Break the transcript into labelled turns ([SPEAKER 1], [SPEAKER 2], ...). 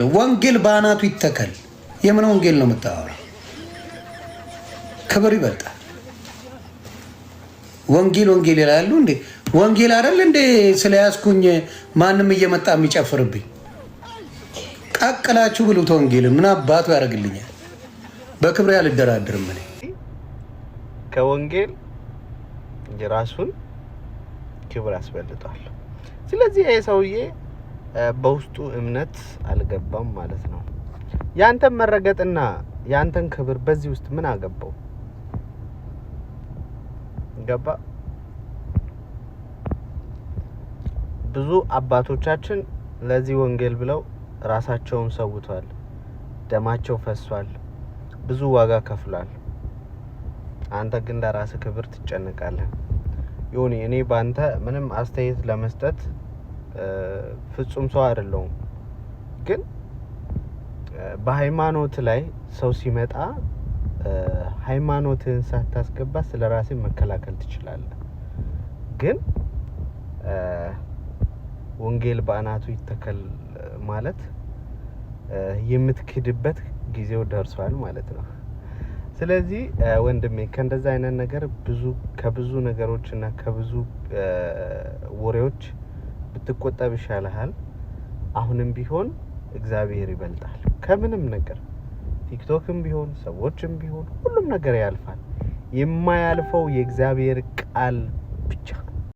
[SPEAKER 1] ወንጌል ባናቱ ይተከል። የምን ወንጌል ነው የምታወራው? ክብር ይበልጣል። ወንጌል ይላሉ እንዴ? ወንጌል አይደል እንዴ? ስለያዝኩኝ ማንም እየመጣ የሚጨፍርብኝ ቀቅላችሁ ብሉት። ወንጌል ምን አባቱ ያደርግልኛል? በክብሬ አልደራደርም። እኔ
[SPEAKER 2] ከወንጌል የራሱን ክብር ያስበልጣል። ስለዚህ ይሄ ሰውዬ በውስጡ እምነት አልገባም ማለት ነው። ያንተን መረገጥና ያንተን ክብር በዚህ ውስጥ ምን አገባው? ገባ? ብዙ አባቶቻችን ለዚህ ወንጌል ብለው ራሳቸውን ሰውቷል፣ ደማቸው ፈሷል፣ ብዙ ዋጋ ከፍሏል። አንተ ግን ለራስህ ክብር ትጨነቃለህ። ዮኒ እኔ ባንተ ምንም አስተያየት ለመስጠት ፍጹም ሰው አይደለሁም፣ ግን በሃይማኖት ላይ ሰው ሲመጣ ሃይማኖትን ሳታስገባ ስለራስህ መከላከል ትችላለህ። ግን ወንጌል በአናቱ ይተከል ማለት የምትክድበት ጊዜው ደርሷል ማለት ነው። ስለዚህ ወንድሜ ከእንደዛ አይነት ነገር ከብዙ ነገሮችና ከብዙ ወሬዎች ብትቆጠብ ይሻልሃል። አሁንም ቢሆን እግዚአብሔር ይበልጣል ከምንም ነገር። ቲክቶክም ቢሆን ሰዎችም ቢሆን ሁሉም ነገር ያልፋል። የማያልፈው የእግዚአብሔር ቃል ብቻ